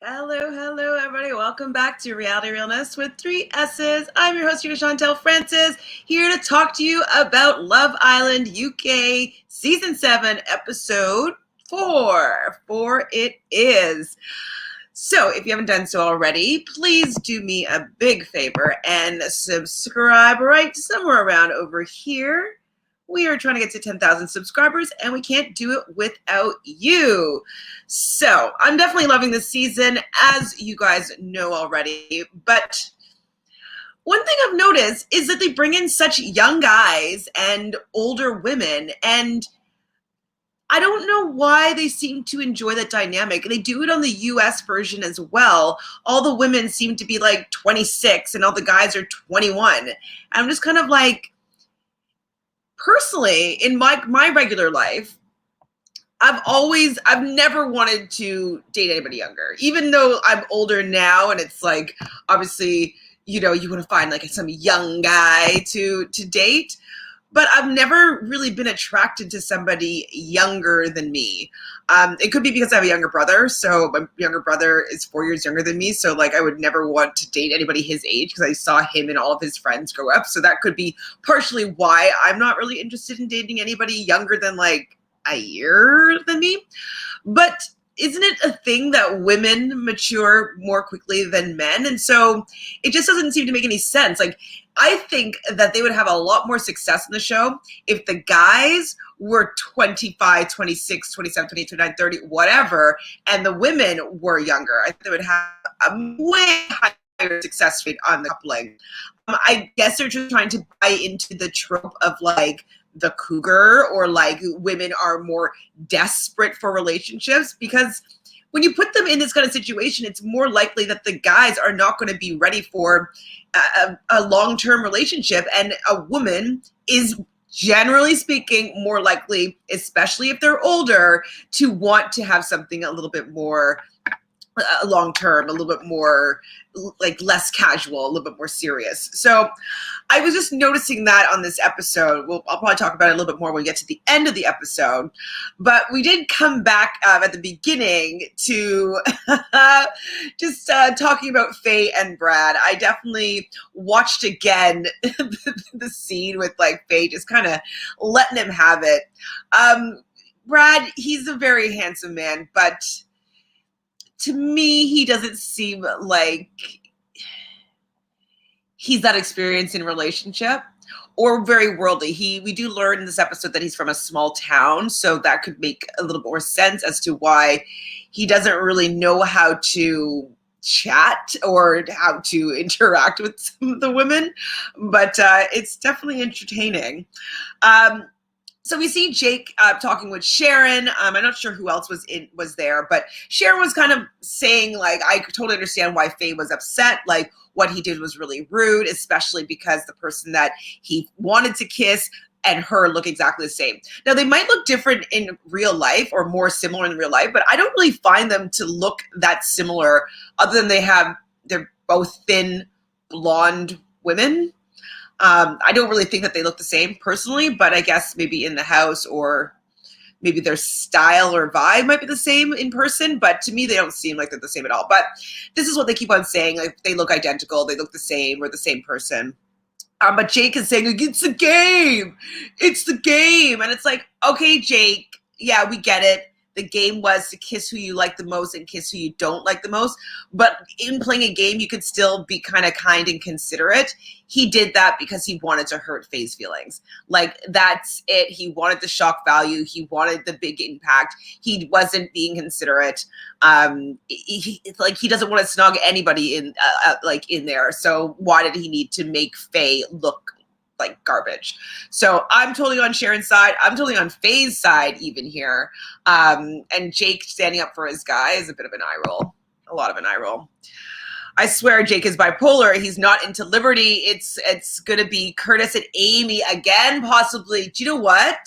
Hello, everybody. Welcome back to Reality Realness with 3 S's. I'm your host, Chantel Francis, here to talk to you about Love Island UK Season 7, Episode 4. 4 it is. So, if you haven't done so already, please do me a big favor and subscribe right somewhere around over here. We are trying to get to 10,000 subscribers, and we can't do it without you. So I'm definitely loving this season, as you guys know already. But one thing I've noticed is that they bring in such young guys and older women, and I don't know why they seem to enjoy that dynamic. They do it on the US version as well. All the women seem to be like 26, and all the guys are 21. And I'm just kind of like, personally, in my regular life, I've never wanted to date anybody younger, even though I'm older now, and it's like, obviously, you want to find like some young guy to date, but I've never really been attracted to somebody younger than me. It could be because I have a younger brother, so my younger brother is 4 years younger than me, so like I would never want to date anybody his age because I saw him and all of his friends grow up, so that could be partially why I'm not really interested in dating anybody younger than like a year than me. But isn't it a thing that women mature more quickly than men? And so it just doesn't seem to make any sense. Like, I think that they would have a lot more success in the show if the guys were 25, 26, 27, 28, 29, 30, whatever, and the women were younger. I think they would have a way higher success rate on the coupling. I guess they're just trying to buy into the trope of like the cougar, or like women are more desperate for relationships, because when you put them in this kind of situation, it's more likely that the guys are not going to be ready for a long-term relationship, and a woman is, generally speaking, more likely, especially if they're older, to want to have something a little bit more long-term, a little bit more like less casual, a little bit more serious. So I was just noticing that on this episode. I'll probably talk about it a little bit more when we get to the end of the episode. But we did come back at the beginning to just talking about Faye and Brad. I definitely watched again the scene with like Faye just kind of letting him have it. Brad, he's a very handsome man, but to me, he doesn't seem like he's that experienced in relationship, or very worldly. We do learn in this episode that he's from a small town, so that could make a little more sense as to why he doesn't really know how to chat or how to interact with some of the women, but it's definitely entertaining. So we see Jake talking with Sharon. I'm not sure who else was there, but Sharon was kind of saying, like, I totally understand why Faye was upset. Like, what he did was really rude, especially because the person that he wanted to kiss and her look exactly the same. Now, they might look different in real life, or more similar in real life, but I don't really find them to look that similar, other than they're both thin, blonde women. I don't really think that they look the same personally, but I guess maybe in the house, or maybe their style or vibe might be the same in person, but to me, they don't seem like they're the same at all. But this is what they keep on saying, like they look identical, they look the same, or the same person. But Jake is saying, like, it's the game. It's the game. And it's like, okay, Jake, yeah, we get it. The game was to kiss who you like the most and kiss who you don't like the most. But in playing a game, you could still be kind of kind and considerate. He did that because he wanted to hurt Faye's feelings. Like, that's it. He wanted the shock value. He wanted the big impact. He wasn't being considerate. He doesn't want to snog anybody in there. So why did he need to make Faye look like garbage? So I'm totally on Sharon's side. I'm totally on Faye's side even here. And Jake standing up for his guy is a bit of an eye roll. A lot of an eye roll. I swear Jake is bipolar. He's not into Liberty. It's going to be Curtis and Amy again, possibly. Do you know what?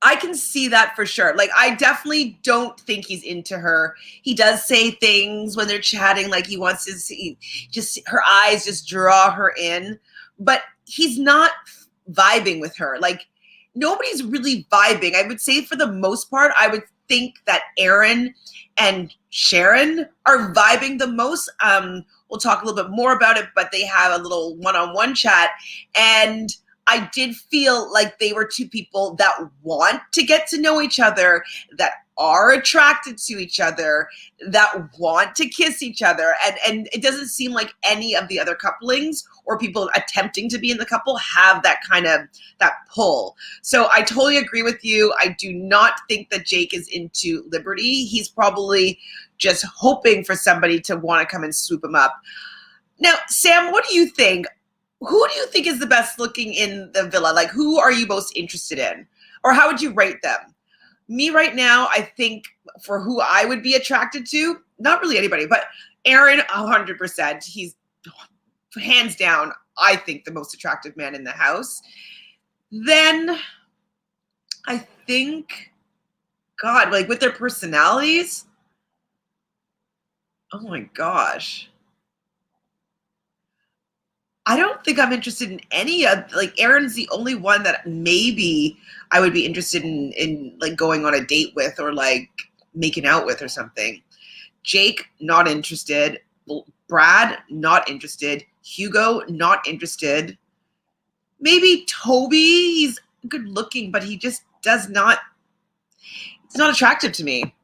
I can see that for sure. Like, I definitely don't think he's into her. He does say things when they're chatting, like he wants to see, just her eyes just draw her in, but he's not vibing with her. Like, nobody's really vibing. I would say for the most part, think that Aaron and Sharon are vibing the most. We'll talk a little bit more about it, but they have a little one-on-one chat. And I did feel like they were two people that want to get to know each other, that are attracted to each other, that want to kiss each other. And it doesn't seem like any of the other couplings or people attempting to be in the couple have that kind of, that pull. So I totally agree with you. I do not think that Jake is into Liberty. He's probably just hoping for somebody to want to come and swoop him up. Now, Sam, what do you think? Who do you think is the best looking in the villa? Like, who are you most interested in? Or how would you rate them? Me right now, I think for who I would be attracted to, not really anybody, but Aaron, 100%. He's hands down, I think, the most attractive man in the house. Then I think, God, like with their personalities, oh my gosh. I don't think I'm interested in any of, like, Aaron's the only one that maybe I would be interested in like going on a date with or like making out with or something. Jake, not interested. Brad, not interested. Hugo, not interested. Maybe Toby, he's good looking, but he just does not, it's not attractive to me.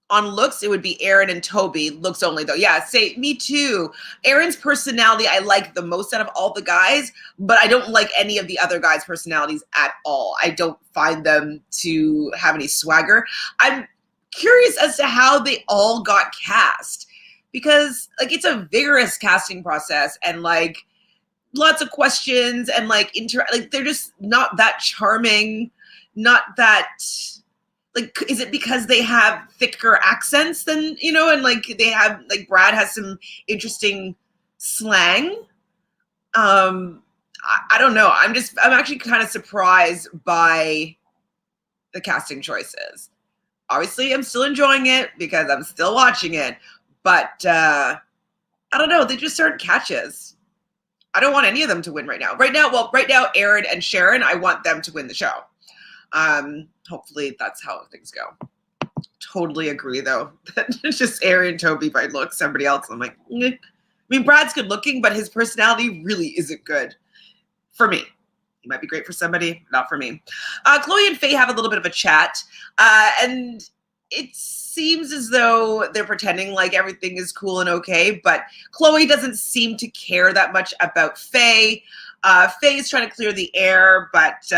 On looks, it would be Aaron and Toby. Looks only, though. Yeah, say me too. Aaron's personality I like the most out of all the guys, but I don't like any of the other guys' personalities at all. I don't find them to have any swagger. I'm curious as to how they all got cast, because like it's a vigorous casting process and like lots of questions and like like they're just not that charming, not that. Like, is it because they have thicker accents than, you know, and like they have, like Brad has some interesting slang. I don't know. I'm actually kind of surprised by the casting choices. Obviously, I'm still enjoying it because I'm still watching it. But I don't know. They just aren't catches. I don't want any of them to win right now. Right now, Aaron and Sharon, I want them to win the show. Hopefully that's how things go. Totally agree though. It's just Aaron and Toby by looks. Somebody else, I'm like, eh. I mean, Brad's good looking, but his personality really isn't good for me. He might be great for somebody, not for me. Chloe and Faye have a little bit of a chat, and it seems as though they're pretending like everything is cool and okay, but Chloe doesn't seem to care that much about Faye. Faye is trying to clear the air, but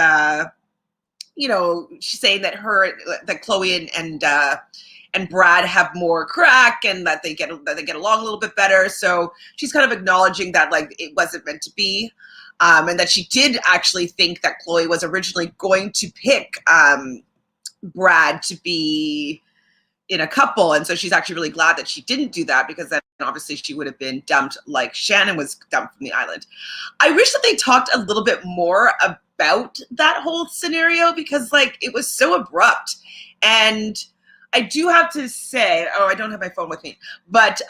you know, she's saying that Chloe and Brad have more crack and that they get along a little bit better. So she's kind of acknowledging that like it wasn't meant to be, and that she did actually think that Chloe was originally going to pick Brad to be in a couple, and so she's actually really glad that she didn't do that, because then obviously she would have been dumped like Shannon was dumped from the island. I wish that they talked a little bit more about that whole scenario, because like it was so abrupt. And I do have to say, I don't have my phone with me, but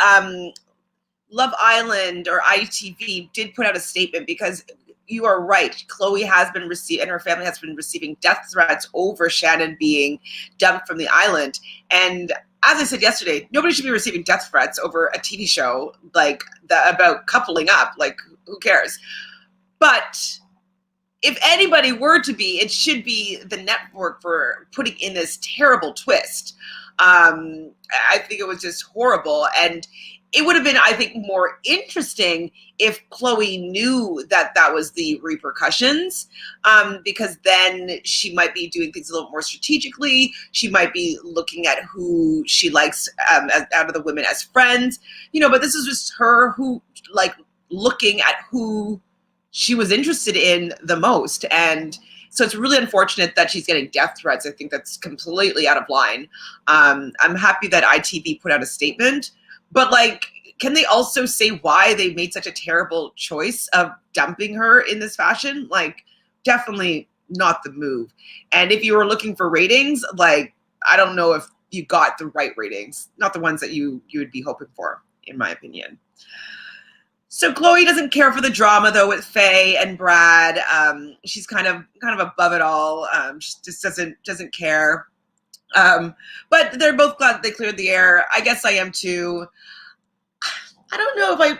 Love Island or ITV did put out a statement, because you are right. Chloe has been and her family has been receiving death threats over Shannon being dumped from the island. And as I said yesterday, nobody should be receiving death threats over a TV show like about coupling up. Like, who cares? But if anybody were to be, it should be the network for putting in this terrible twist. I think it was just horrible. And it would have been, I think, more interesting if Chloe knew that that was the repercussions, because then she might be doing things a little more strategically. She might be looking at who she likes out of the women as friends, you know, but this is just her who, like, looking at who she was interested in the most. And so it's really unfortunate that she's getting death threats. I think that's completely out of line. I'm happy that ITV put out a statement. But, like, can they also say why they made such a terrible choice of dumping her in this fashion? Like, definitely not the move. And if you were looking for ratings, like, I don't know if you got the right ratings, not the ones that you would be hoping for, in my opinion. So Chloe doesn't care for the drama though with Faye and Brad. She's kind of above it all. She just doesn't care. But they're both glad they cleared the air. I guess I am too. I don't know if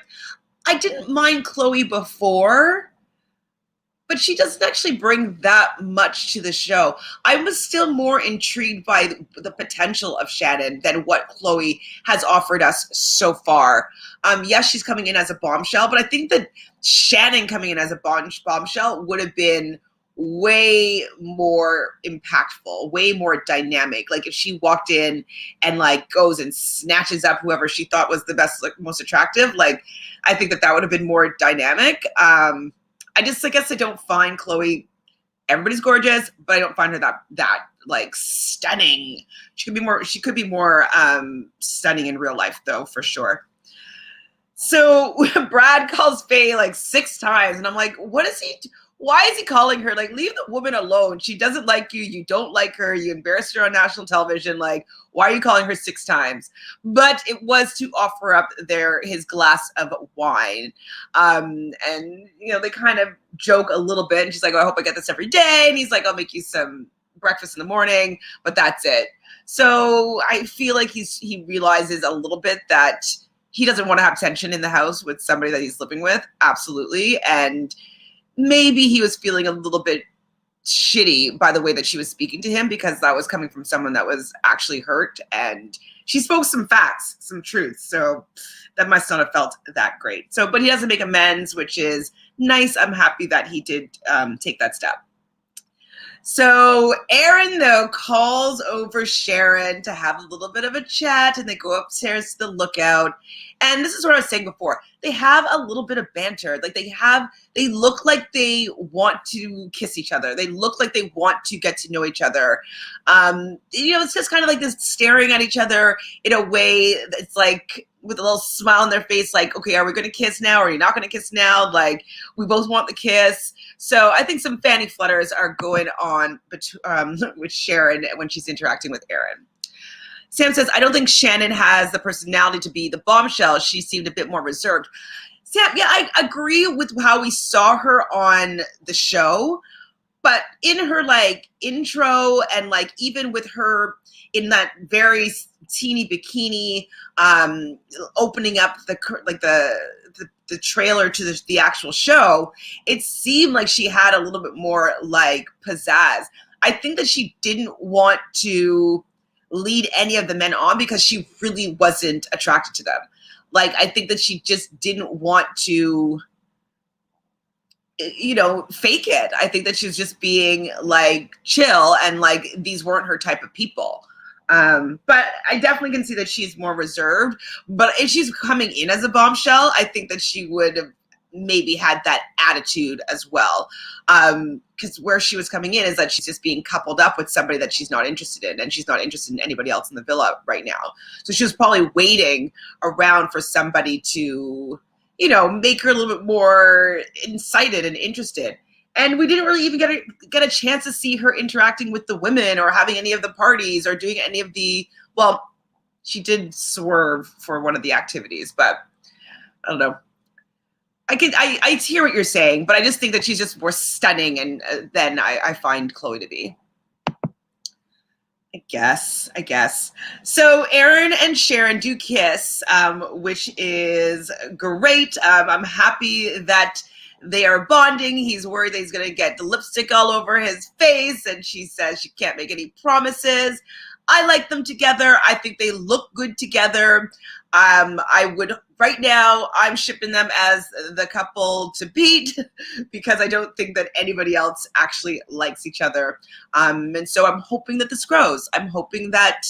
I didn't mind Chloe before, but she doesn't actually bring that much to the show. I was still more intrigued by the potential of Shannon than what Chloe has offered us so far. Yes, she's coming in as a bombshell, but I think that Shannon coming in as a bombshell would have been way more impactful, way more dynamic. Like if she walked in and like goes and snatches up whoever she thought was the best, like most attractive, like I think that would have been more dynamic. I guess I don't find Chloe, everybody's gorgeous, but I don't find her that like stunning. She could be more stunning in real life though, for sure. So Brad calls Faye like 6 times and I'm like, why is he calling her? Like, leave the woman alone. She doesn't like you. You don't like her. You embarrassed her on national television. Like, why are you calling her 6 times? But it was to offer up his glass of wine. And, they kind of joke a little bit. And she's like, oh, I hope I get this every day. And he's like, I'll make you some breakfast in the morning. But that's it. So I feel like he realizes a little bit that he doesn't want to have tension in the house with somebody that he's living with. Absolutely. And maybe he was feeling a little bit shitty by the way that she was speaking to him because that was coming from someone that was actually hurt. And she spoke some facts, some truth. So that must not have felt that great. So, but he doesn't make amends, which is nice. I'm happy that he did take that step. So Aaron, though, calls over Sharon to have a little bit of a chat, and they go upstairs to the lookout. And this is what I was saying before. They have a little bit of banter. Like they look like they want to kiss each other. They look like they want to get to know each other. It's just kind of like this staring at each other in a way that's like with a little smile on their face, like, okay, are we going to kiss now? Or are you not going to kiss now? Like, we both want the kiss. So I think some fanny flutters are going on with Sharon when she's interacting with Aaron. Sam says, I don't think Shannon has the personality to be the bombshell. She seemed a bit more reserved. Sam, yeah, I agree with how we saw her on the show. But in her like intro and like even with her in that very teeny bikini, opening up the trailer to the actual show, it seemed like she had a little bit more like pizzazz. I think that she didn't want to lead any of the men on because she really wasn't attracted to them. Like, I think that she just didn't want to, fake it. I think that she was just being like chill and like these weren't her type of people. But I definitely can see that she's more reserved. But if she's coming in as a bombshell, I think that she would have maybe had that attitude as well. Because where she was coming in is that she's just being coupled up with somebody that she's not interested in, and she's not interested in anybody else in the villa right now. So she was probably waiting around for somebody to, make her a little bit more incited and interested. And we didn't really even get a chance to see her interacting with the women or having any of the parties or doing any of well, she did swerve for one of the activities, but I don't know. I hear what you're saying, but I just think that she's just more stunning and than I find Chloe to be. I guess. So Aaron and Sharon do kiss, which is great. I'm happy that they are bonding. He's worried that he's going to get the lipstick all over his face, and she says she can't make any promises. I like them together. I think they look good together. Right now, I'm shipping them as the couple to beat because I don't think that anybody else actually likes each other. And so I'm hoping that this grows. I'm hoping that,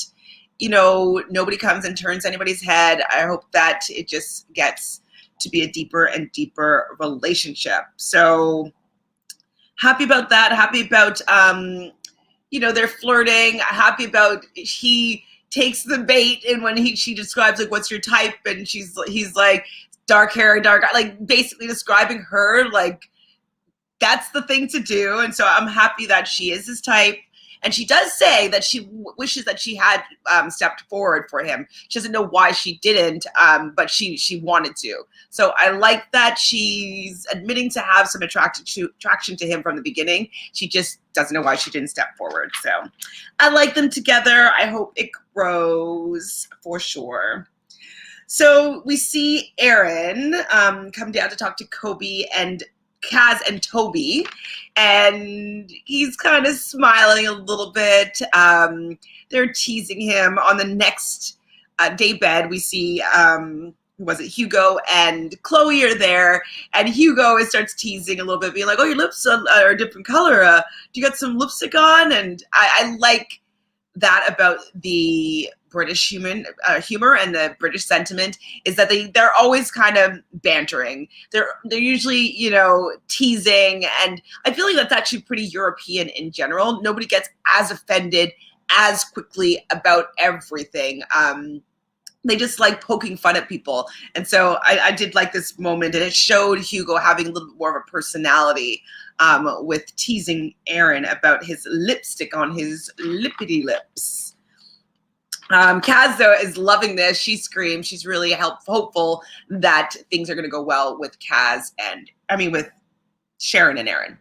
nobody comes and turns anybody's head. I hope that it just gets to be a deeper and deeper relationship. So happy about that. Happy about, they're flirting. Happy about he takes the bait, and when she describes like what's your type, and he's like dark hair, like basically describing her, like that's the thing to do. And so I'm happy that she is his type, And she does say that she wishes that she had stepped forward for him. She doesn't know why she didn't, but she wanted to. So I like that she's admitting to have some attraction to him from the beginning. She just doesn't know why she didn't step forward. So I like them together. I hope it grows for sure. So we see Aaron come down to talk to Kobe and Kaz and Toby, and he's kind of smiling a little bit. They're teasing him. On the next day bed, we see was it Hugo and Chloe are there, and Hugo starts teasing a little bit, being like, "Oh, your lips are a different color. Do you got some lipstick on?" And I like that about the British humor and the British sentiment is that they're always kind of bantering. They're usually, teasing, and I feel like that's actually pretty European in general. Nobody gets as offended as quickly about everything. They just like poking fun at people. And so I did like this moment, and it showed Hugo having a little bit more of a personality with teasing Aaron about his lipstick on his lippity lips. Kaz, though, is loving this. She screams. She's really hopeful that things are going to go well with with Sharon and Aaron.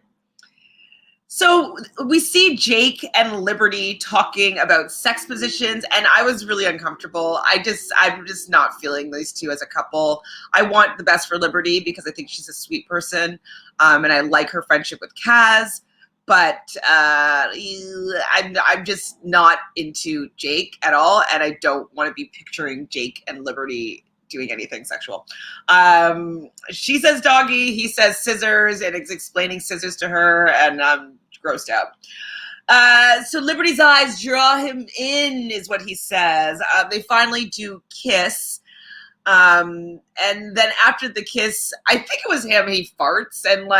So we see Jake and Liberty talking about sex positions, and I was really uncomfortable. I'm just not feeling these two as a couple. I want the best for Liberty because I think she's a sweet person, and I like her friendship with Kaz. But I'm just not into Jake at all, and I don't want to be picturing Jake and Liberty doing anything sexual. She says doggy, he says scissors, and is explaining scissors to her, and I'm grossed out. So Liberty's eyes draw him in, is what he says. They finally do kiss. And then after the kiss, I think it was him, he farts, and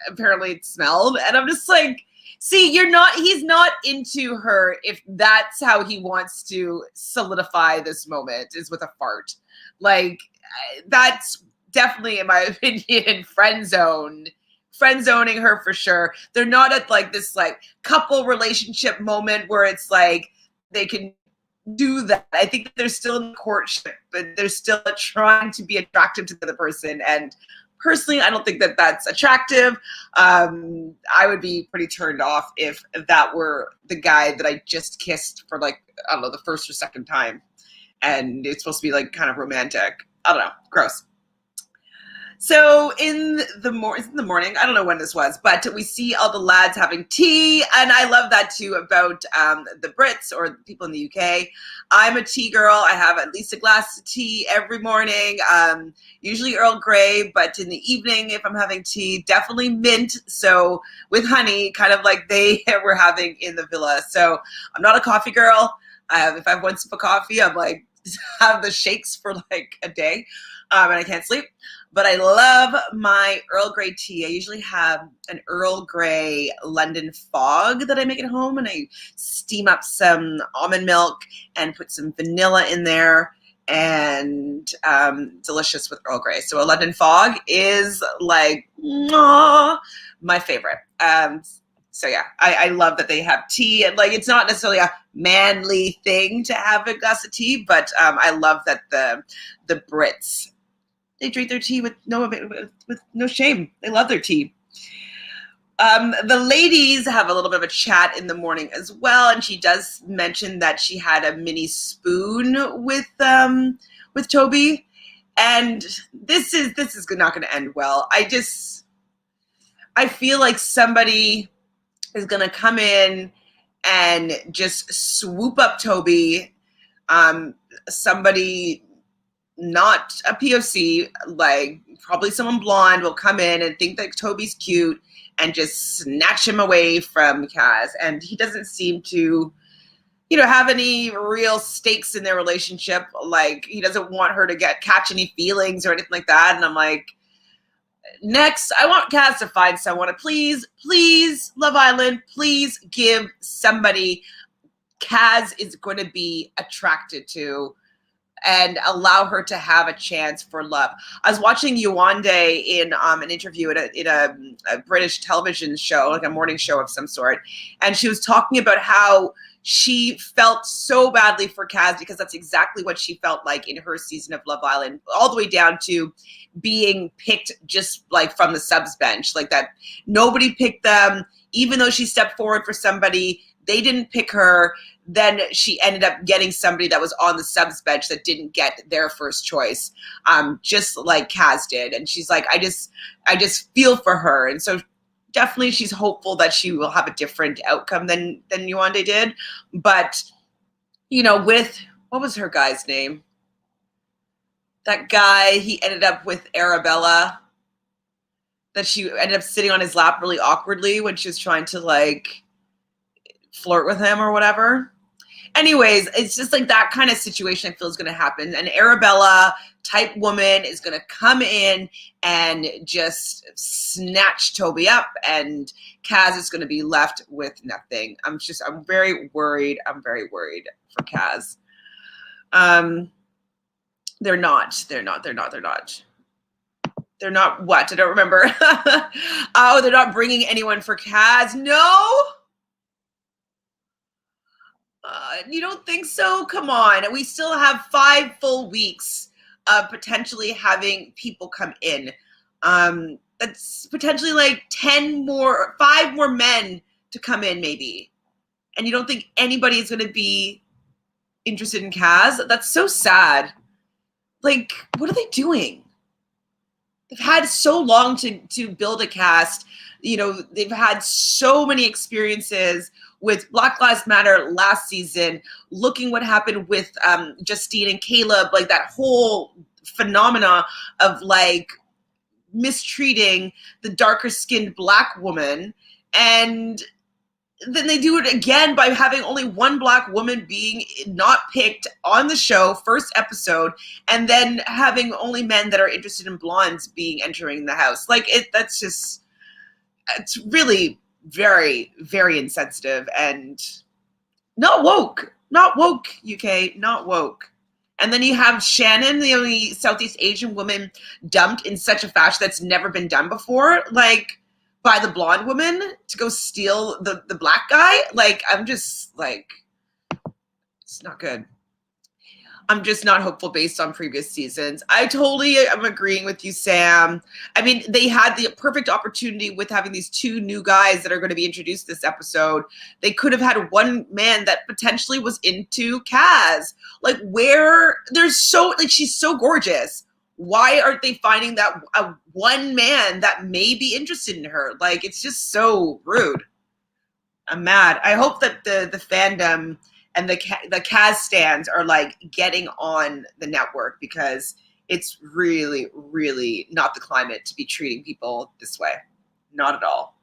apparently it smelled. And I'm just like, see, he's not into her if that's how he wants to solidify this moment, is with a fart. That's definitely, in my opinion, friend-zoning her for sure. They're not at this couple relationship moment where it's they can do that. I think they're still in courtship, but they're still trying to be attractive to the other person. And personally, I don't think that that's attractive. I would be pretty turned off if that were the guy that I just kissed for I don't know, the first or second time. And it's supposed to be kind of romantic. I don't know. Gross. So in the morning, I don't know when this was, but we see all the lads having tea, and I love that too about the Brits or people in the UK. I'm a tea girl. I have at least a glass of tea every morning, usually Earl Grey, but in the evening, if I'm having tea, definitely mint, so with honey, kind of like they were having in the villa. So I'm not a coffee girl. If I have one sip of coffee, I'm have the shakes for a day, and I can't sleep. But I love my Earl Grey tea. I usually have an Earl Grey London Fog that I make at home, and I steam up some almond milk and put some vanilla in there, and delicious with Earl Grey. So a London Fog is my favorite. So yeah, I love that they have tea, and like, it's not necessarily a manly thing to have a glass of tea, but I love that the Brits, they drink their tea with no shame. They love their tea. The ladies have a little bit of a chat in the morning as well, and she does mention that she had a mini spoon with Toby, and this is not going to end well. I feel like somebody is going to come in and just swoop up Toby. Somebody not a POC, like probably someone blonde, will come in and think that Toby's cute and just snatch him away from Kaz. And he doesn't seem to, have any real stakes in their relationship. Like, he doesn't want her to catch any feelings or anything like that. And I'm like, next, I want Kaz to find someone. Please, Love Island, please give somebody Kaz is going to be attracted to. and allow her to have a chance for love. I was watching Yewande in an interview in a British television show, like a morning show of some sort, and she was talking about how she felt so badly for Kaz because that's exactly what she felt like in her season of Love Island, all the way down to being picked just like from the subs bench, like that nobody picked them, even though she stepped forward for somebody, they didn't pick her. Then she ended up getting somebody that was on the subs bench that didn't get their first choice, just like Kaz did. And she's like, I just feel for her. And so definitely she's hopeful that she will have a different outcome than Yewande did. But, you know, with, what was her guy's name? That guy, he ended up with Arabella, that she ended up sitting on his lap really awkwardly when she was trying to like flirt with him or whatever. Anyways, it's just like that kind of situation I feel is going to happen. An Arabella type woman is going to come in and just snatch Toby up, and Kaz is going to be left with nothing. I'm very worried. I'm very worried for Kaz. They're not what? I don't remember. Oh, they're not bringing anyone for Kaz? No? You don't think so? Come on. We still have 5 full weeks of potentially having people come in. That's potentially like 5 more men to come in maybe. And you don't think anybody is going to be interested in Kaz? That's so sad. Like, what are they doing? They've had so long to build a cast. You know, they've had so many experiences with Black Lives Matter last season, looking what happened with Justine and Caleb, like that whole phenomena of like mistreating the darker skinned Black woman. And then they do it again by having only one Black woman being not picked on the show, first episode, and then having only men that are interested in blondes being entering the house. Like it's really very, very insensitive and not woke, UK, not woke. And then you have Shannon, the only Southeast Asian woman dumped in such a fashion that's never been done before. Like, by the blonde woman to go steal the Black guy. Like, I'm just like, it's not good. I'm just not hopeful based on previous seasons. I totally am agreeing with you, Sam. I mean, they had the perfect opportunity with having these 2 new guys that are going to be introduced this episode. They could have had one man that potentially was into Kaz. Like, she's so gorgeous. Why aren't they finding that one man that may be interested in her? Like, it's just so rude. I'm mad. I hope that the fandom and the Kaz stands are like getting on the network, because it's really, really not the climate to be treating people this way. Not at all.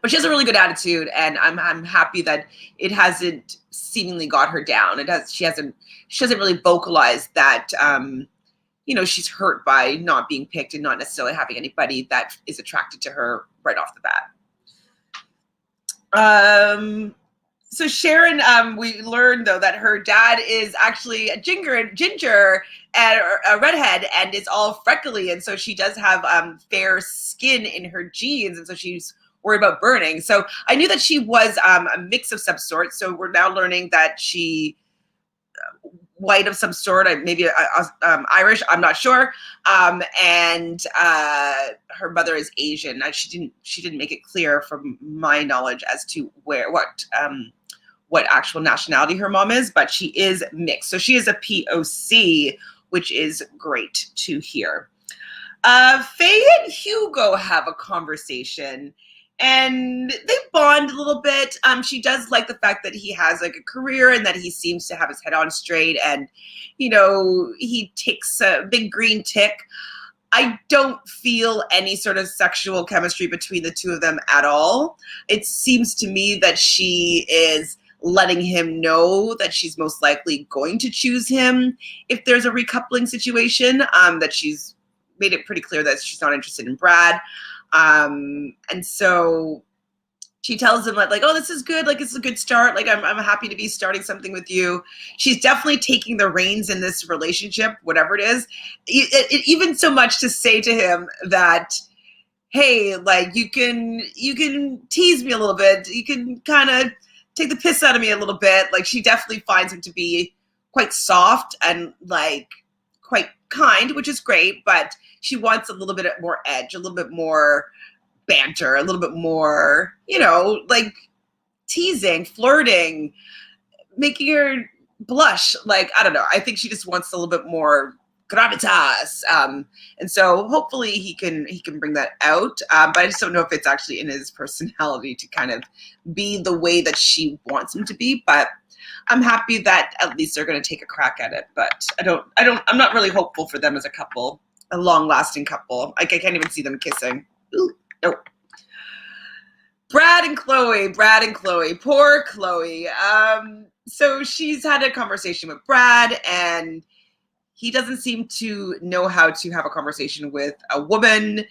But she has a really good attitude, and I'm happy that it hasn't seemingly got her down. She hasn't really vocalized that she's hurt by not being picked and not necessarily having anybody that is attracted to her right off the bat. So Sharon, we learned though that her dad is actually a ginger and a redhead, and is all freckly, and so she does have fair skin in her genes, and so she's worried about burning. So I knew that she was a mix of some sort. So we're now learning that she white of some sort, maybe Irish, I'm not sure. And her mother is Asian. She didn't make it clear from my knowledge as to what actual nationality her mom is, but she is mixed. So she is a POC, which is great to hear. Fey and Hugo have a conversation, and they bond a little bit. She does like the fact that he has like a career and that he seems to have his head on straight, and he takes a big green tick. I don't feel any sort of sexual chemistry between the two of them at all. It seems to me that she is letting him know that she's most likely going to choose him if there's a recoupling situation, that she's made it pretty clear that she's not interested in Brad. And so she tells him like, oh, this is good. Like, it's a good start. Like, I'm happy to be starting something with you. She's definitely taking the reins in this relationship, whatever it is. Even so much to say to him that, hey, like, you can tease me a little bit. You can kind of take the piss out of me a little bit. Like, she definitely finds him to be quite soft and like quite kind, which is great. But she wants a little bit more edge, a little bit more banter, a little bit more, like teasing, flirting, making her blush. Like, I don't know. I think she just wants a little bit more gravitas. And so hopefully he can bring that out. But I just don't know if it's actually in his personality to kind of be the way that she wants him to be. But I'm happy that at least they're going to take a crack at it. But I'm not really hopeful for them as a couple, a long lasting couple. Like, I can't even see them kissing. Ooh. Nope. Brad and Chloe. Poor Chloe. So she's had a conversation with Brad, and he doesn't seem to know how to have a conversation with a woman.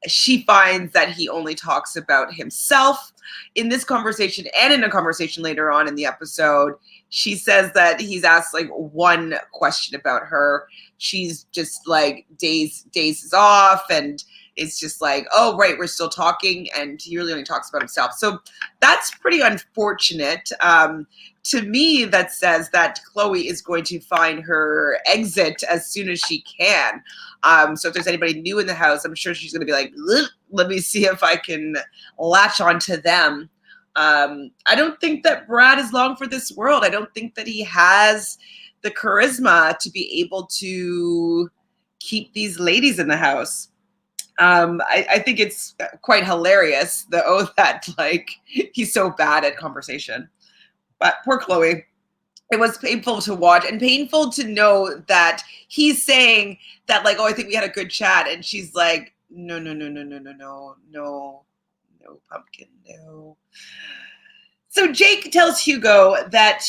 She finds that he only talks about himself in this conversation and in a conversation later on in the episode. She says that he's asked like one question about her. She's just like dazes off, and it's just like, oh, right, we're still talking, and he really only talks about himself. So that's pretty unfortunate. To me, that says that Chloe is going to find her exit as soon as she can. So if there's anybody new in the house, I'm sure she's going to be like, let me see if I can latch onto them. I don't think that Brad is long for this world. I don't think that he has the charisma to be able to keep these ladies in the house. I think it's quite hilarious, that like he's so bad at conversation. But poor Chloe. It was painful to watch and painful to know that he's saying that like, oh, I think we had a good chat, and she's like, no, pumpkin, no. So Jake tells Hugo that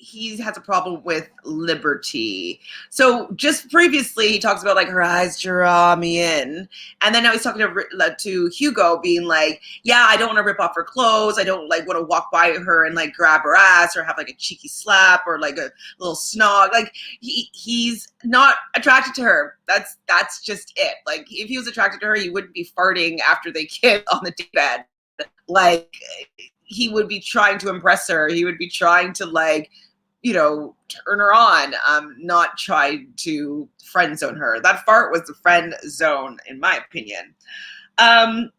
he has a problem with Liberty. So just previously he talks about like her eyes draw me in, and then now he's talking to Hugo, being like, yeah, I don't want to rip off her clothes, I don't like want to walk by her and like grab her ass or have like a cheeky slap or like a little snog. Like he's not attracted to her. That's just it. Like if he was attracted to her, he wouldn't be farting after they kiss on the bed. Like he would be trying to impress her. He would be trying to like, turn her on, not try to friend zone her. That fart was the friend zone, in my opinion. And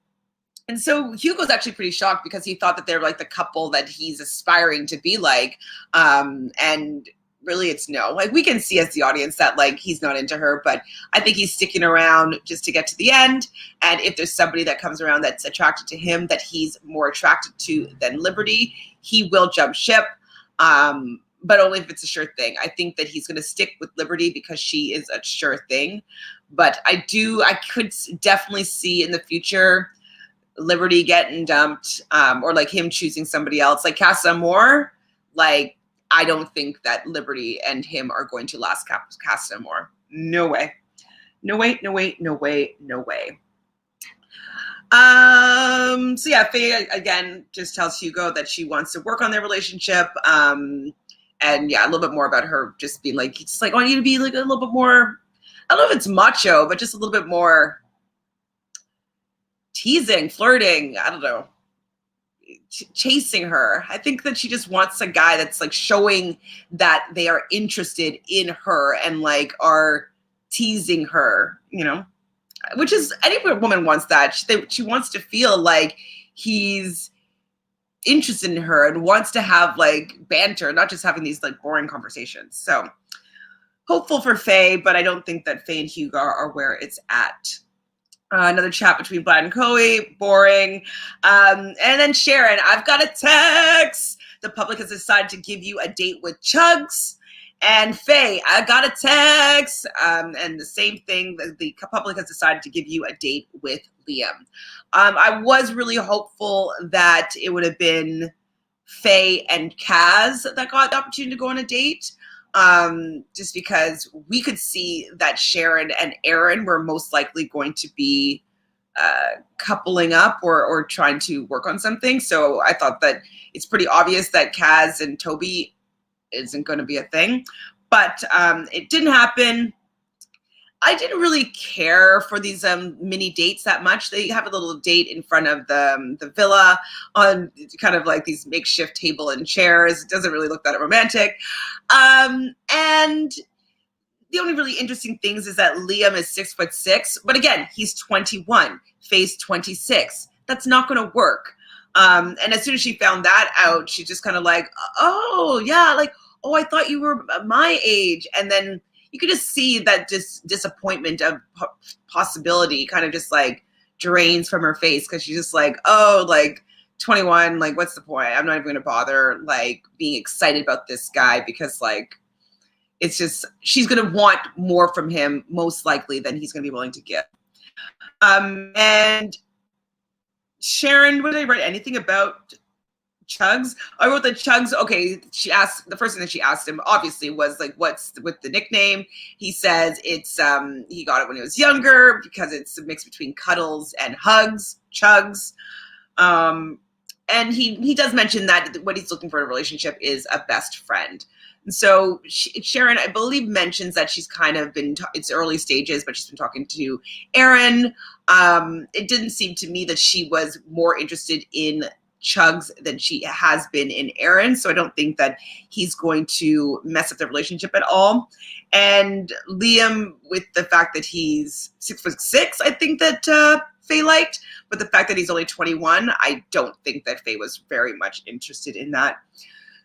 so Hugo's actually pretty shocked because he thought that they're like the couple that he's aspiring to be like. And really it's no. Like we can see as the audience that like he's not into her, but I think he's sticking around just to get to the end. And if there's somebody that comes around that's attracted to him, that he's more attracted to than Liberty, he will jump ship. But only if it's a sure thing. I think that he's going to stick with Liberty because she is a sure thing. But I could definitely see in the future Liberty getting dumped, or like him choosing somebody else. Like Casa Amor, like I don't think that Liberty and him are going to last Casa Amor. No way. No way. So yeah, Faye again just tells Hugo that she wants to work on their relationship. And yeah, a little bit more about her just being like, I want you to be like a little bit more, I don't know if it's macho, but just a little bit more teasing, flirting, I don't know, chasing her. I think that she just wants a guy that's like showing that they are interested in her and like are teasing her, which is any woman wants that. She wants to feel like he's interested in her and wants to have like banter, not just having these like boring conversations. So hopeful for Faye, but I don't think that Faye and Hugo are where it's at. Another chat between Brad and Chloe, boring. And then Sharon, I've got a text. The public has decided to give you a date with Chugs. And Faye, I got a text. And the same thing, the public has decided to give you a date with Liam. I was really hopeful that it would have been Faye and Kaz that got the opportunity to go on a date. Just because we could see that Sharon and Aaron were most likely going to be coupling up or trying to work on something. So I thought that it's pretty obvious that Kaz and Toby isn't going to be a thing, but it didn't happen. I didn't really care for these mini dates that much. They have a little date in front of the villa on kind of like these makeshift table and chairs. It doesn't really look that romantic. And the only really interesting things is that Liam is 6'6", but again, he's 21. Faye's 26. That's not going to work. And as soon as she found that out, she's just kind of like, oh yeah, like, oh, I thought you were my age. And then you could just see that disappointment of possibility kind of just like drains from her face, because she's just like, oh, like 21, like what's the point? I'm not even going to bother like being excited about this guy, because like it's just, she's going to want more from him most likely than he's going to be willing to give. And Sharon, did I write anything about Chugs? I wrote that Chugs, okay, the first thing that she asked him obviously was like, what's with the nickname? He says it's, he got it when he was younger because it's a mix between cuddles and hugs, Chugs. And he does mention that what he's looking for in a relationship is a best friend. And so Sharon, I believe, mentions that she's kind of been, it's early stages, but she's been talking to Aaron. It didn't seem to me that she was more interested in Chugs than she has been in Aaron. So I don't think that he's going to mess up their relationship at all. And Liam, with the fact that he's 6'6", I think that Faye liked, but the fact that he's only 21, I don't think that Faye was very much interested in that.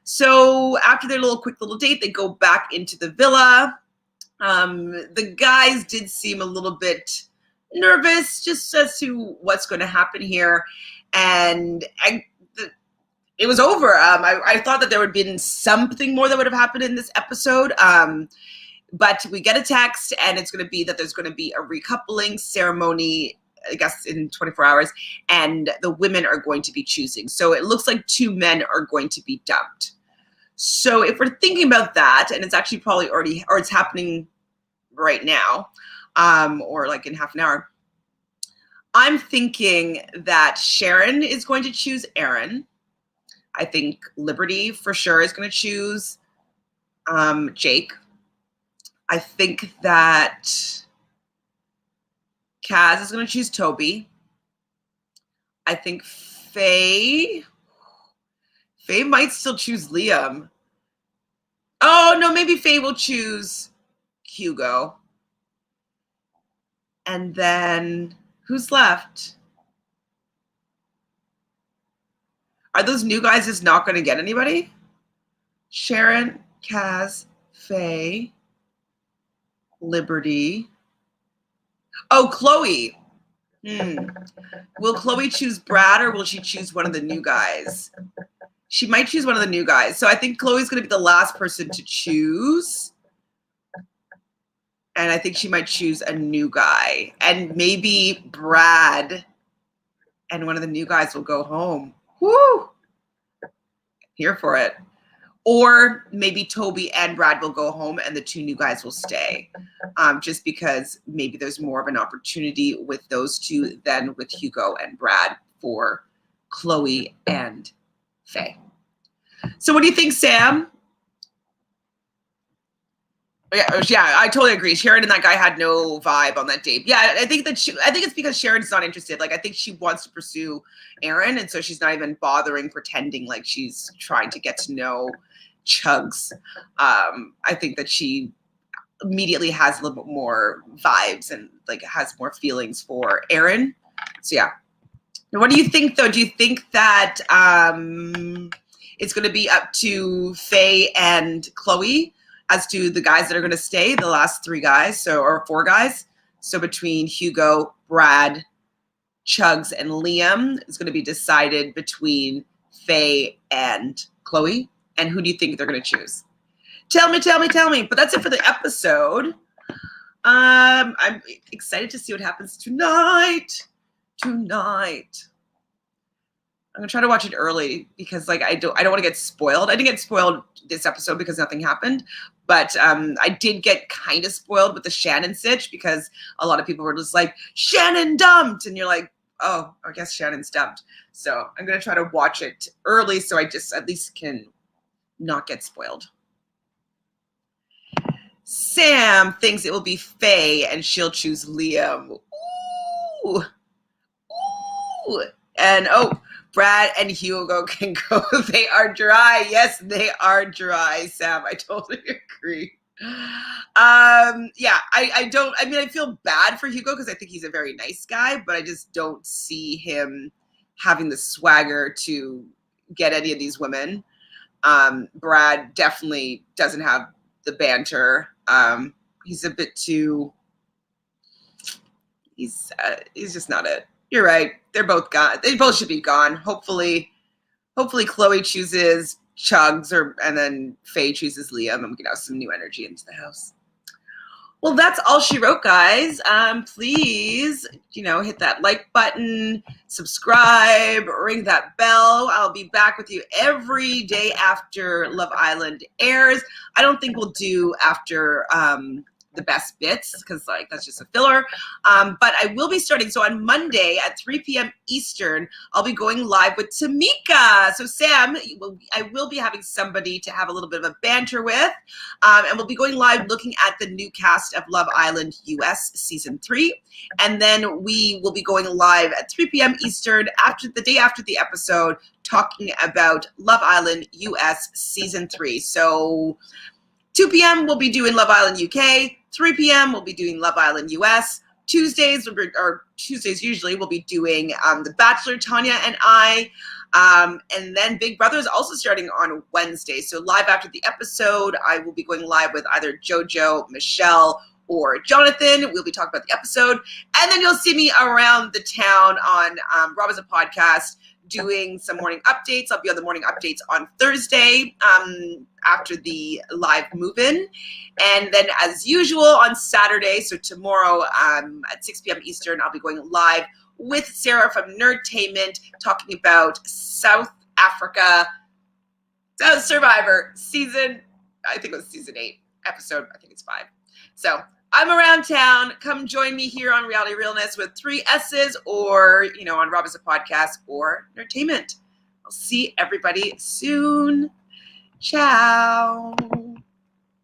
So after their quick little date, they go back into the villa. The guys did seem a little bit nervous just as to what's going to happen here. And it was over. I thought that there would have been something more that would have happened in this episode. But we get a text, and it's going to be that there's going to be a recoupling ceremony, I guess, in 24 hours, and the women are going to be choosing. So it looks like 2 men are going to be dumped. So if we're thinking about that, and it's actually probably already, or it's happening right now, or like in half an hour, I'm thinking that Sharon is going to choose Aaron. I think Liberty for sure is going to choose Jake. I think that Kaz is going to choose Toby. I think Faye might still choose Liam. Oh, no, maybe Faye will choose Hugo. And then who's left? Are those new guys just not going to get anybody? Sharon, Kaz, Faye, Liberty. Oh, Chloe. Will Chloe choose Brad, or will she choose one of the new guys? She might choose one of the new guys. So I think Chloe's going to be the last person to choose. And I think she might choose a new guy. And maybe Brad and one of the new guys will go home. Woo! Here for it. Or maybe Toby and Brad will go home and the 2 new guys will stay. Just because maybe there's more of an opportunity with those 2 than with Hugo and Brad for Chloe and Faye. So what do you think, Sam? Yeah, I totally agree. Sharon and that guy had no vibe on that date. Yeah, I think it's because Sharon's not interested. Like, I think she wants to pursue Aaron, and so she's not even bothering pretending like she's trying to get to know Chugs. I think that she immediately has a little bit more vibes and like has more feelings for Aaron. So yeah. Now, what do you think, though? Do you think that it's going to be up to Faye and Chloe as to the guys that are going to stay, the last 3 guys, or 4 guys? So between Hugo, Brad, Chugs, and Liam, it's going to be decided between Faye and Chloe. And who do you think they're going to choose? Tell me. But that's it for the episode. I'm excited to see what happens tonight. I'm gonna try to watch it early because like I don't want to get spoiled. I didn't get spoiled this episode because nothing happened. But I did get kind of spoiled with the Shannon sitch because a lot of people were just like, Shannon dumped. And you're like, oh, I guess Shannon's dumped. So I'm going to try to watch it early so I just at least can not get spoiled. Sam thinks it will be Faye and she'll choose Liam. Ooh. Ooh. And Brad and Hugo can go. They are dry. Yes, they are dry, Sam. I totally agree. I feel bad for Hugo because I think he's a very nice guy, but I just don't see him having the swagger to get any of these women. Brad definitely doesn't have the banter. He's a bit too, he's just not it. You're right. They're both gone. They both should be gone. Hopefully Chloe chooses Chugs and then Faye chooses Liam and we can have some new energy into the house. Well, that's all she wrote, guys. Please, hit that like button, subscribe, ring that bell. I'll be back with you every day after Love Island airs. I don't think we'll do after the best bits because that's just a filler. But I will be starting. So on Monday at 3 p.m. Eastern, I'll be going live with Tamika. So Sam, I will be having somebody to have a little bit of a banter with. And we'll be going live looking at the new cast of Love Island US Season 3. And then we will be going live at 3 p.m. Eastern the day after the episode, talking about Love Island US Season 3. So 2 p.m. we'll be doing Love Island UK. 3 p.m. we'll be doing Love Island US. Tuesdays usually we'll be doing The Bachelor, Tanya and I. And then Big Brother is also starting on Wednesday. So live after the episode, I will be going live with either JoJo, Michelle, or Jonathan. We'll be talking about the episode. And then you'll see me around the town on Rob as a Podcast doing some morning updates. I'll be on the morning updates on Thursday after the live move-in. And then as usual on Saturday, so tomorrow at 6 p.m. Eastern, I'll be going live with Sarah from Nerdtainment talking about South Africa Survivor season, I think it was season 8 episode, I think it's 5. So I'm around town. Come join me here on Reality Realness with 3 S's or, on Rob as a Podcast or Nerdtainment. I'll see everybody soon. Ciao.